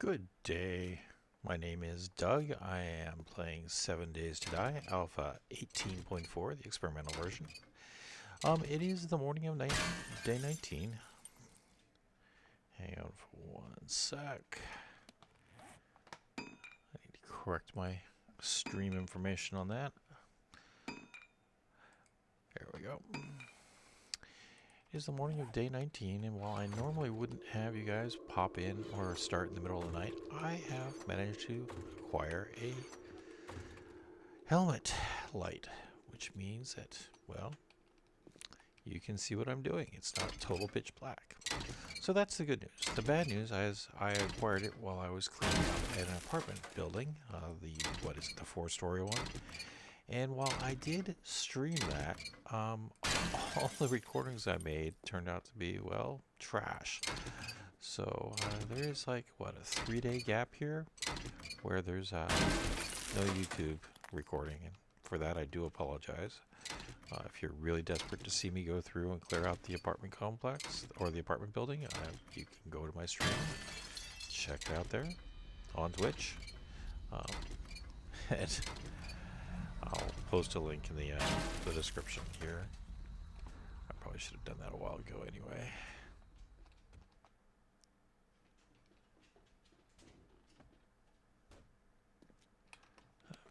Good day. My name is Doug. I am playing 7 Days to Die, Alpha 18.4, the experimental version. It is the morning of day 19. Hang on for one sec. I need to correct my stream information on that. There we go. It is the morning of day 19, and while I normally wouldn't have you guys pop in or start in the middle of the night, I have managed to acquire a helmet light, which means that, well, you can see what I'm doing. It's not total pitch black. So that's the good news. The bad news is I acquired it while I was cleaning up an apartment building, the 4-story one. And while I did stream that, all the recordings I made turned out to be, well, trash. So there is like, what, a 3-day gap here where there's no YouTube recording. And for that, I do apologize. If you're really desperate to see me go through and clear out the apartment complex or the apartment building, you can go to my stream, check it out there on Twitch. And I'll post a link in the description here. I probably should have done that a while ago anyway.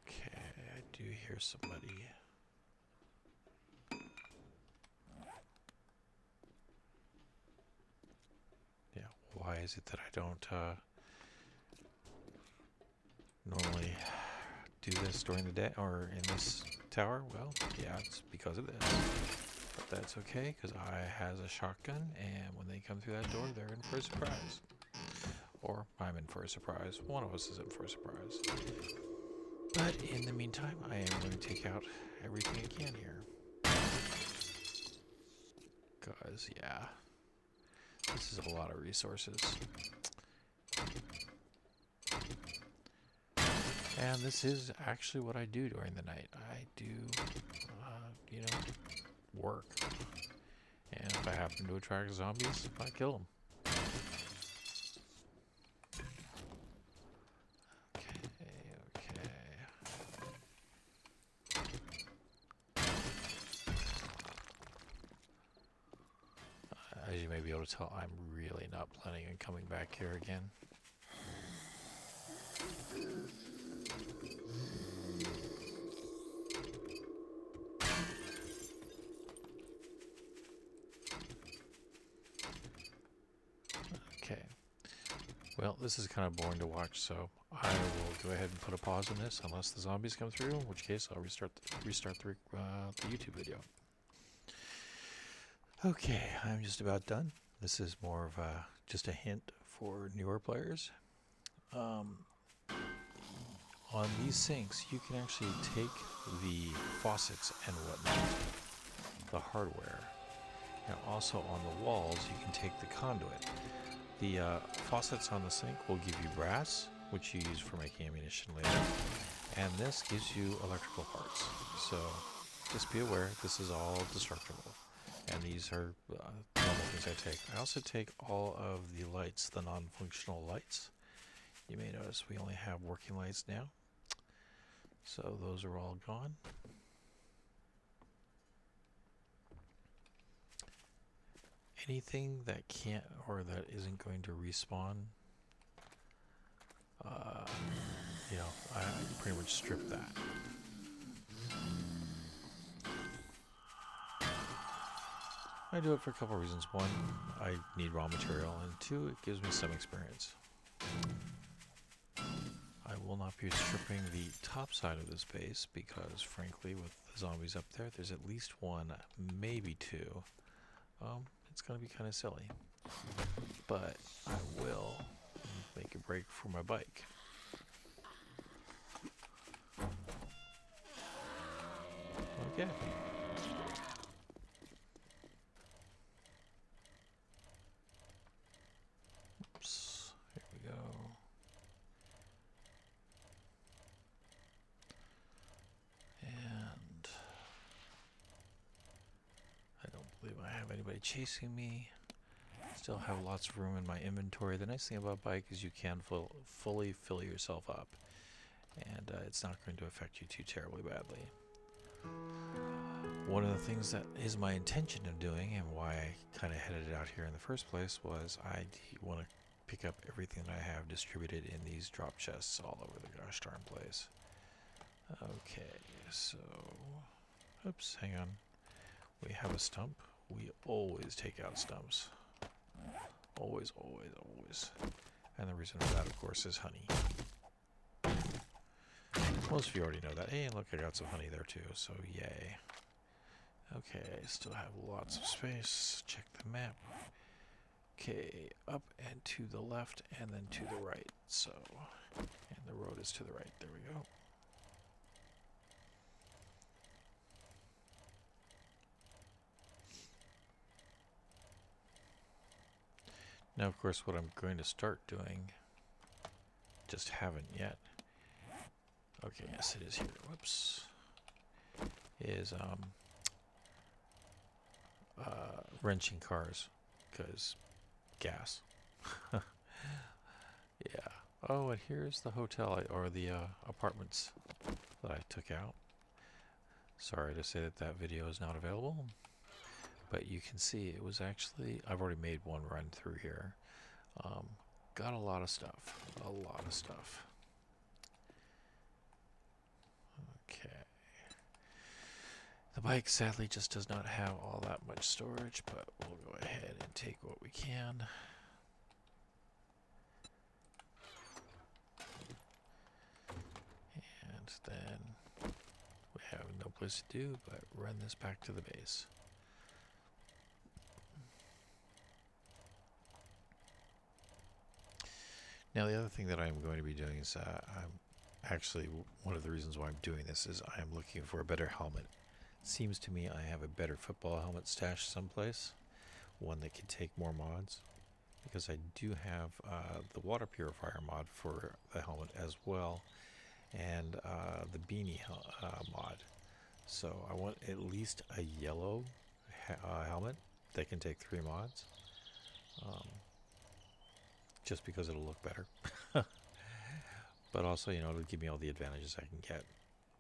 Okay, I do hear somebody. Yeah, why is it that I don't normally do this during the day or in this tower? Well, yeah, it's because of this. But that's okay, because I has a shotgun, and when they come through that door, they're in for a surprise. Or I'm in for a surprise. One of us is in for a surprise. But in the meantime, I am going to take out everything I can here. Because, yeah, this is a lot of resources. And this is actually what I do during the night. I do, work. And if I happen to attract zombies, I kill them. Okay. As you may be able to tell, I'm really not planning on coming back here again. Okay. Well, this is kind of boring to watch, so I will go ahead and put a pause on this unless the zombies come through, in which case I'll restart the YouTube video. Okay, I'm just about done. This is more of just a hint for newer players. On these sinks, you can actually take the faucets and whatnot, the hardware, and also on the walls you can take the conduit. The faucets on the sink will give you brass, which you use for making ammunition later, and this gives you electrical parts. So just be aware, this is all destructible, and these are normal things I take. I also take all of the lights, the non-functional lights. You may notice we only have working lights now, so those are all gone. Anything that can't or that isn't going to respawn, I pretty much strip that. I do it for a couple of reasons. One, I need raw material, and two, it gives me some experience. I will not be stripping the top side of this base because, frankly, with the zombies up there, there's at least one, maybe two. It's going to be kind of silly. But I will make a break for my bike. Okay. Oops. Here we go. And I don't believe I have anybody chasing me. Still have lots of room in my inventory. The nice thing about a bike is you can fully fill yourself up, and it's not going to affect you too terribly badly. One of the things that is my intention of doing, and why I kind of headed out here in the first place, was I want to pick up everything that I have distributed in these drop chests all over the gosh darn place. Okay, so, oops, hang on. We have a stump. We always take out stumps. Always, always, always. And the reason for that, of course, is honey. Most of you already know that. Hey, and look, I got some honey there too, so yay. Okay, still have lots of space. Check the map. Okay, up and to the left, and then to the right. So, and the road is to the right. There we go. Now, of course, what I'm going to start doing, just haven't yet. Okay, yes, it is here. Whoops. Is wrenching cars, because gas. Yeah. Oh, and here's the hotel or the apartments that I took out. Sorry to say that that video is not available, but you can see it was actually, I've already made one run through here. Got a lot of stuff. A lot of stuff. Okay. The bike sadly just does not have all that much storage, but we'll go ahead and take what we can. And then we have no place to do but run this back to the base. Now the other thing that I'm going to be doing is I'm actually, one of the reasons why I'm doing this is I'm looking for a better helmet. It seems to me I have a better football helmet stashed someplace, one that can take more mods, because I do have the water purifier mod for the helmet as well, and the beanie mod. So I want at least a yellow helmet that can take 3 mods. Just because it'll look better. But also, you know, it'll give me all the advantages I can get.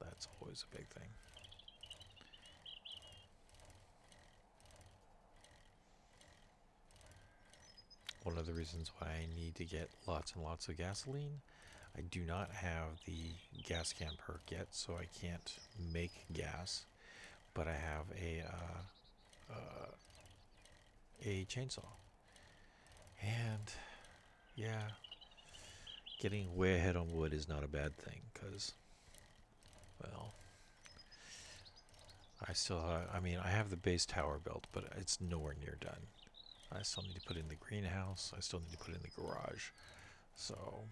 That's always a big thing. One of the reasons why I need to get lots and lots of gasoline, I do not have the gas can perk yet, so I can't make gas, but I have a chainsaw. And yeah, getting way ahead on wood is not a bad thing, because, well, I still, I mean, I have the base tower built, but it's nowhere near done. I still need to put in the greenhouse, I still need to put in the garage, so,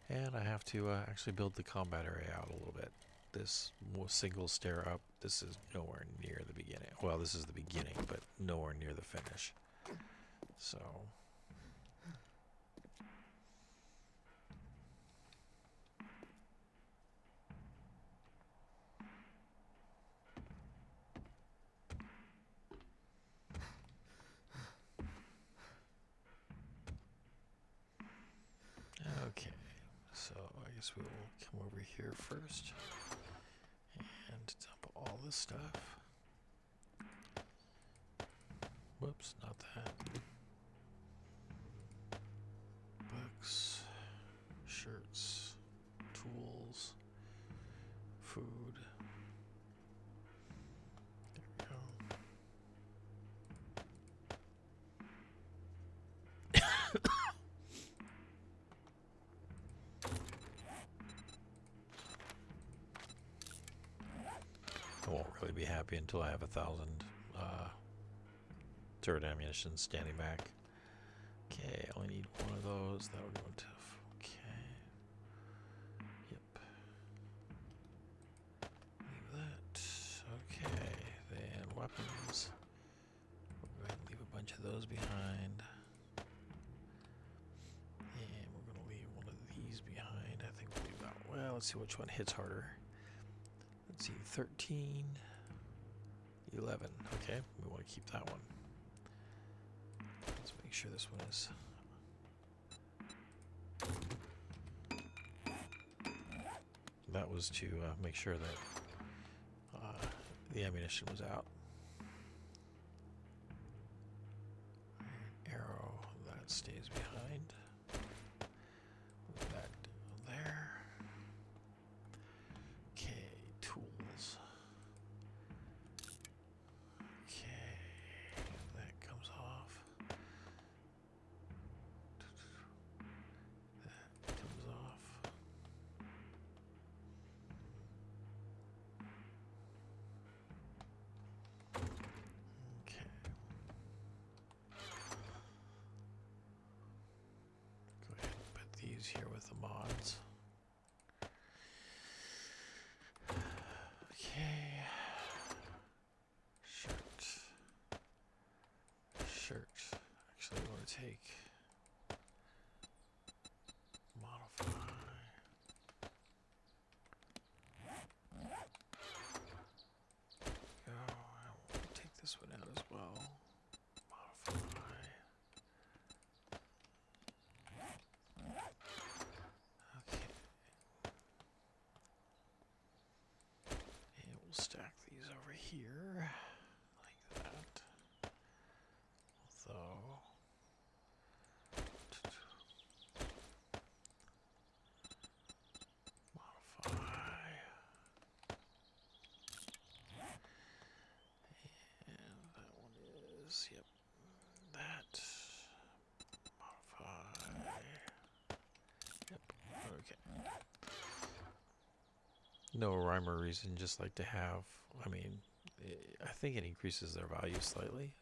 and I have to actually build the combat area out a little bit. This single stair up, this is nowhere near the beginning. Well, this is the beginning, but nowhere near the finish. So, okay, so I guess we will come over here first and dump all this stuff. Whoops, not that. Books, shirts, tools, food. There we go. I won't really be happy until I have 1,000 turret ammunition standing back. Okay, I only need one of those. That'll go into. Okay. Yep. Leave that. Okay. Then weapons. We'll go ahead and leave a bunch of those behind. And we're going to leave one of these behind. I think we'll leave that. Well, let's see which one hits harder. Let's see. 13. 11. Okay, we want to keep that one. Let's make sure this one is. That was to make sure that the ammunition was out. Arrow, that stays behind. Move that there. Okay, tools. Okay, that comes off. That comes off. Okay. Go ahead and put these here with the mods. Okay. Shirt. Actually, I want to take modify. Go. I want to take this one out as well. Modify. Okay. And we'll stack these over here like that. Although modify. And that one is, yep, that. Modify. Yep, okay. No rhyme or reason, just like to have, I mean, I think it increases their value slightly.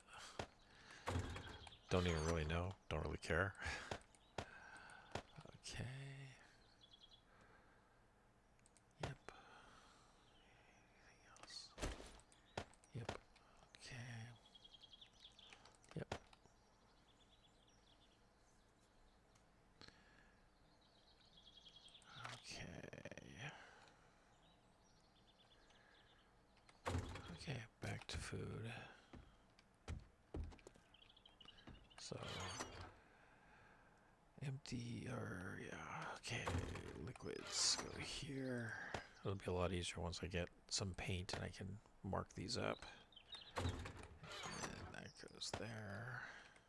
Don't even really know, don't really care. Okay. Yep. Anything else? Yep. Okay. Yep. Okay, back to food. So, empty, or yeah, okay, liquids go here. It'll be a lot easier once I get some paint and I can mark these up. And that goes there.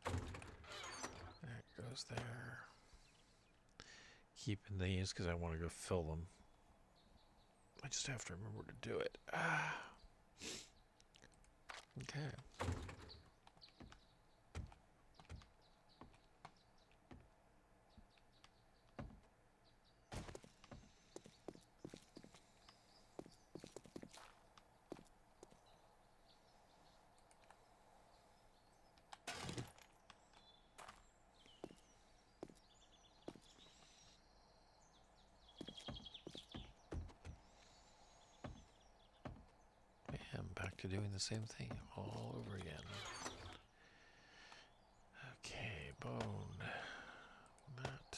That goes there. Keeping these because I want to go fill them. I just have to remember to do it. Okay. And back to doing the same thing all over again. Okay, bone. That.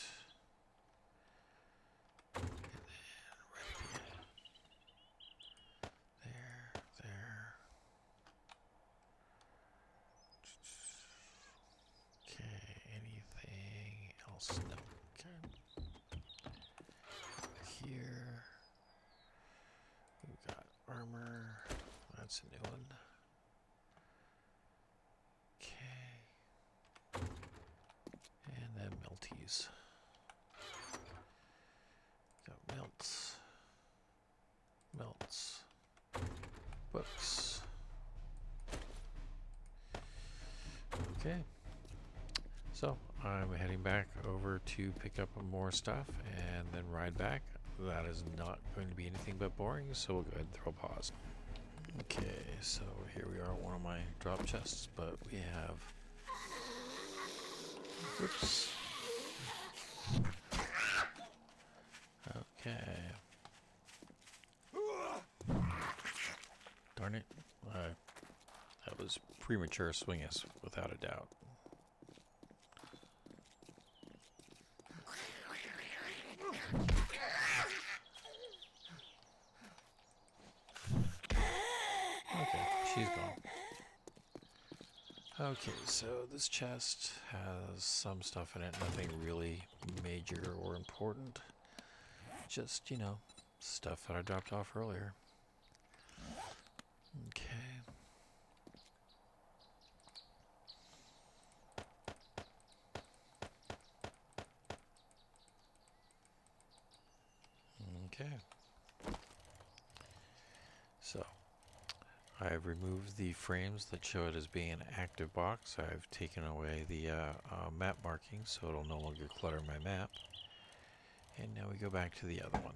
And then ready. There. Okay, anything else? No. Okay. Here. We've got armor. That's a new one. Okay. And then melties. Got melts. Melts. Books. Okay. So I'm heading back over to pick up more stuff and then ride back. That is not going to be anything but boring, so we'll go ahead and throw a pause. Okay, so here we are at one of my drop chests, but we have, whoops. Okay. Darn it. That was premature swingus, without a doubt. Okay, she's gone. Okay, so this chest has some stuff in it, nothing really major or important. Just, you know, stuff that I dropped off earlier. Okay. Okay. So, I've removed the frames that show it as being an active box. I've taken away the map markings so it'll no longer clutter my map. And now we go back to the other one.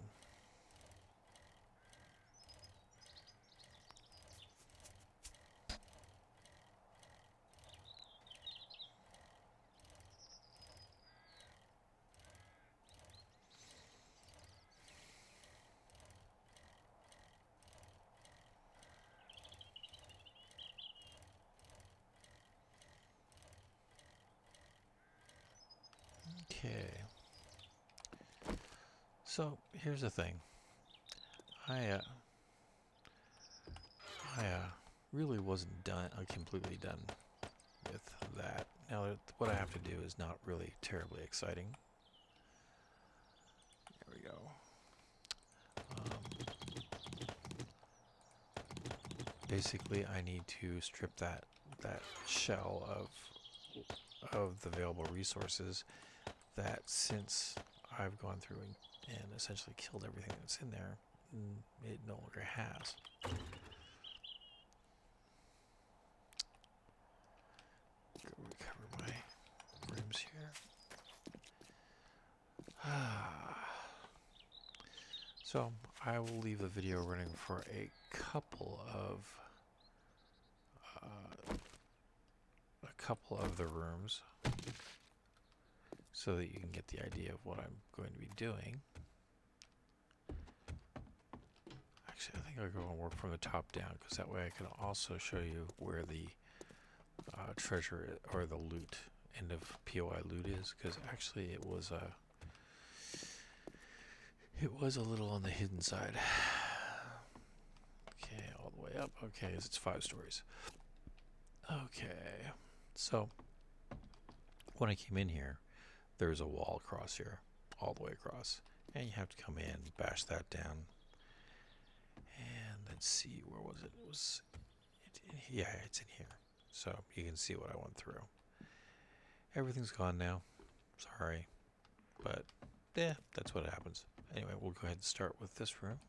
Okay. So here's the thing. I really wasn't completely done with that. Now what I have to do is not really terribly exciting. There we go. Basically, I need to strip that shell of the available resources that, since I've gone through and essentially killed everything that's in there, it no longer has. Go recover my rooms here. So I will leave the video running for a couple of the rooms so that you can get the idea of what I'm going to be doing. Actually, I think I'll go and work from the top down, because that way I can also show you where the treasure or the loot, end of POI loot is, because actually it was a little on the hidden side. Okay, all the way up. Okay, it's 5 stories. Okay, so when I came in here, there's a wall across here, all the way across, and you have to come in, bash that down, and let's see, where was it? Yeah, it's in here. So you can see what I went through. Everything's gone now. Sorry, but yeah, that's what happens. Anyway, we'll go ahead and start with this room.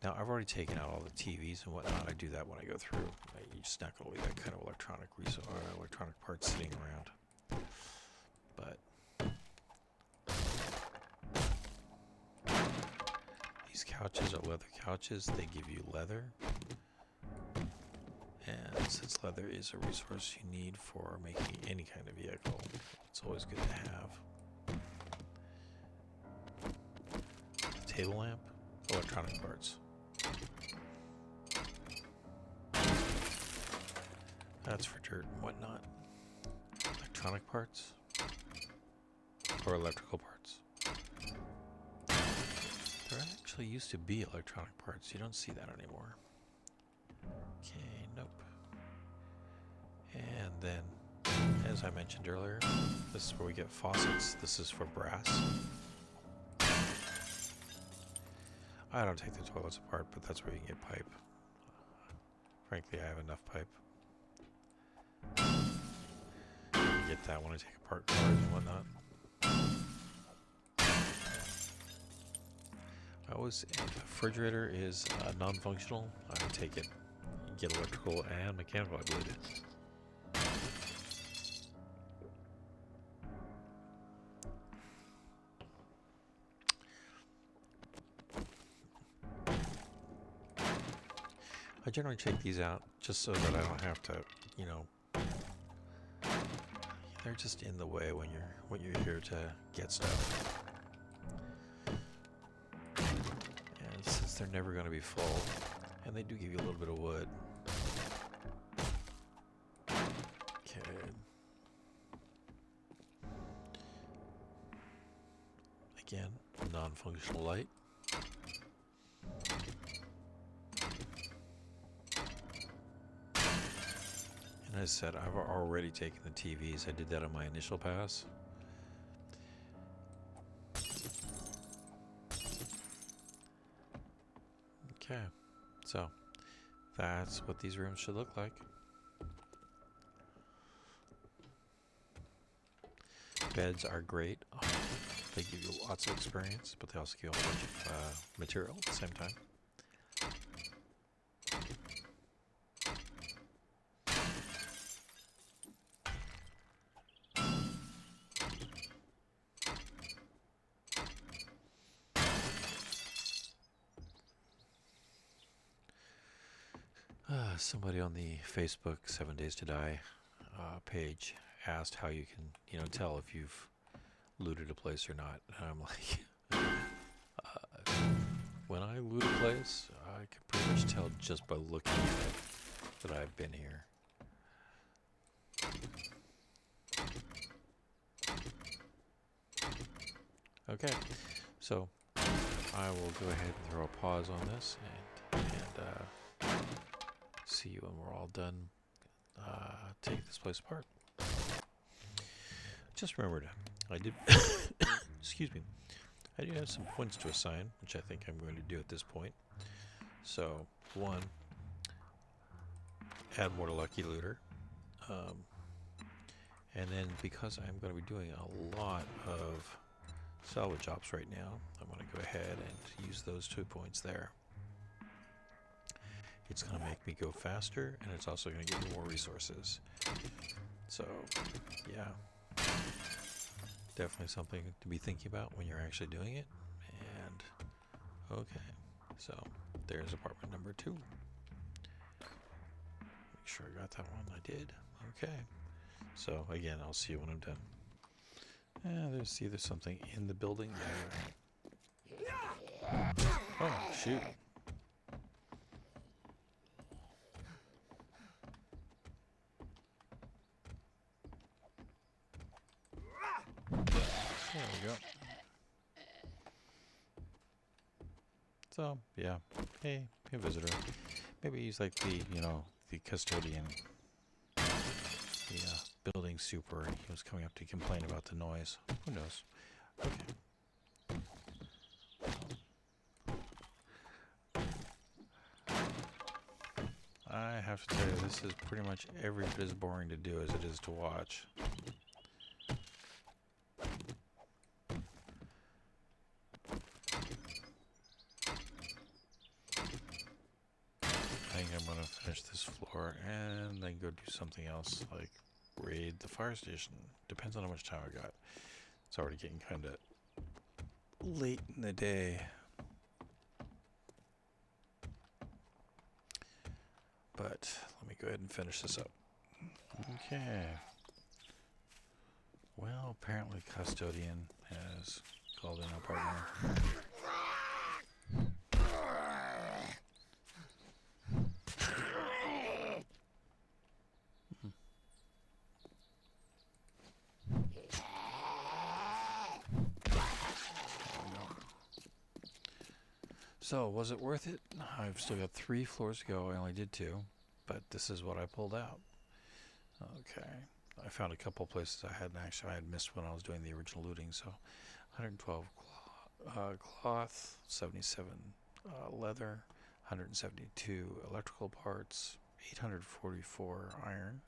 Now, I've already taken out all the TVs and whatnot. I do that when I go through. You're just not going to leave that kind of electronic parts sitting around. But these couches are leather couches. They give you leather. And since leather is a resource you need for making any kind of vehicle, it's always good to have. The table lamp, electronic parts. That's for dirt and whatnot. Electronic parts or electrical parts. There actually used to be electronic parts. You don't see that anymore. Okay, nope. And then, as I mentioned earlier, this is where we get faucets. This is for brass. I don't take the toilets apart, but that's where you can get pipe. Frankly, I have enough pipe. I get that when I take apart cars and whatnot. If the refrigerator is non-functional, I take it. You get electrical and mechanical, I believe. I generally check these out just so that I don't have to, you know, they're just in the way when you're here to get stuff. And since they're never going to be full, and they do give you a little bit of wood. Okay. Again, non-functional light. And I said, I've already taken the TVs. I did that on my initial pass. Okay, so that's what these rooms should look like. Beds are great. They give you lots of experience, but they also give you a whole bunch of material at the same time. Somebody on the Facebook 7 Days to Die page asked how you can, tell if you've looted a place or not. And I'm like, when I loot a place, I can pretty much tell just by looking at it that I've been here. Okay, so I will go ahead and throw a pause on this and see you when we're all done. Take this place apart. Just remembered, I did. Excuse me. I do have some points to assign, which I think I'm going to do at this point. So, 1, add more to Lucky Looter. And then because I'm going to be doing a lot of salvage ops right now, I'm going to go ahead and use those 2 points there. It's going to make me go faster, and it's also going to give me more resources. So, yeah. Definitely something to be thinking about when you're actually doing it. And, okay. So, there's apartment number 2. Make sure I got that one. I did. Okay. So, again, I'll see you when I'm done. There's either something in the building there. Oh, shoot. There we go. So, yeah. Hey visitor. Maybe he's like the custodian. The building super. He was coming up to complain about the noise. Who knows? Okay. I have to tell you, this is pretty much every bit as boring to do as it is to watch. I think I'm going to finish this floor and then go do something else, like raid the fire station. Depends on how much time I got. It's already getting kind of late in the day. But let me go ahead and finish this up. Okay. Well, apparently Custodian has called in our partner. So, was it worth it? I've still got 3 floors to go. I only did 2, but this is what I pulled out. Okay. I found a couple places I had missed when I was doing the original looting. So, 112 cloth, 77 leather, 172 electrical parts, 844 iron.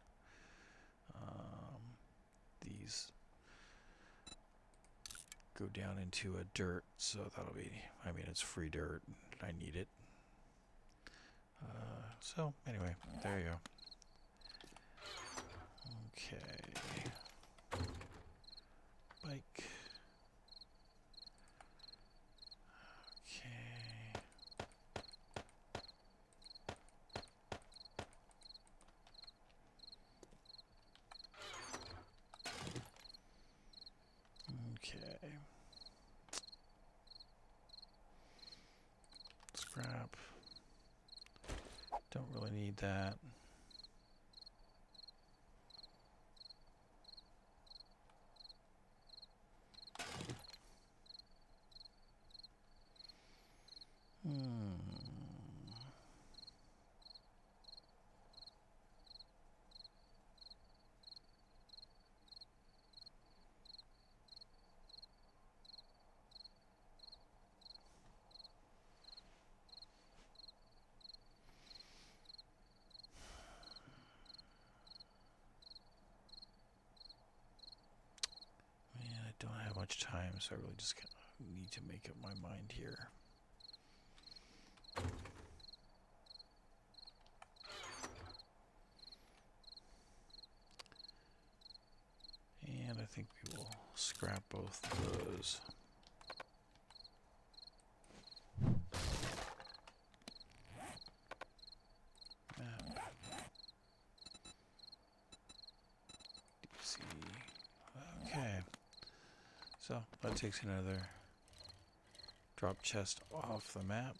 These go down into a dirt, so that'll be, it's free dirt, and I need it. So, anyway, there you go. Okay. Bike. Okay. Okay. Scrap. Don't really need that. much time, so I really just need to make up my mind here. And I think we will scrap both of those. DC. Okay. So that takes another drop chest off the map.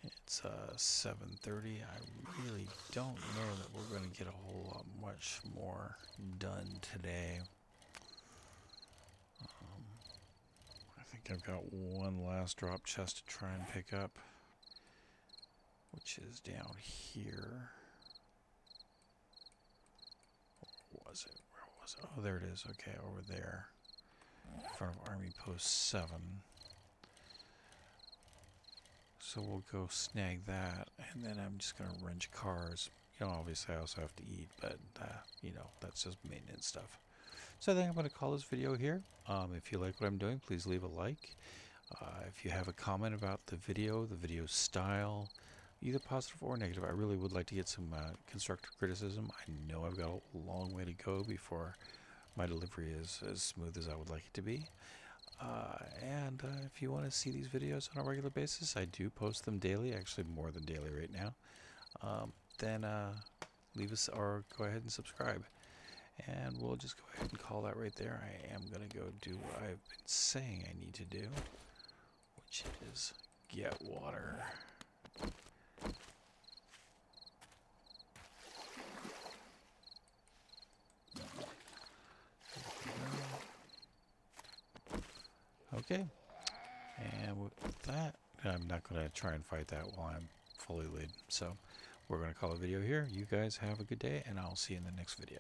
It's 7:30. I really don't know that we're going to get a whole lot much more done today. I think I've got one last drop chest to try and pick up, which is down here. Where was it? Where was it? Oh, there it is. Okay, over there, in front of Army Post 7. So we'll go snag that, and then I'm just going to wrench cars. You know, obviously I also have to eat, but, you know, that's just maintenance stuff. So I think I'm going to call this video here. If you like what I'm doing, please leave a like. If you have a comment about the video style, either positive or negative, I really would like to get some constructive criticism. I know I've got a long way to go before my delivery is as smooth as I would like it to be. And if you want to see these videos on a regular basis, I do post them daily, actually more than daily right now. Then leave us or go ahead and subscribe. And we'll just go ahead and call that right there. I am going to go do what I've been saying I need to do, which is get water. Okay. And with that, I'm not going to try and fight that while I'm fully laden. So we're going to call the video here. You guys have a good day, and I'll see you in the next video.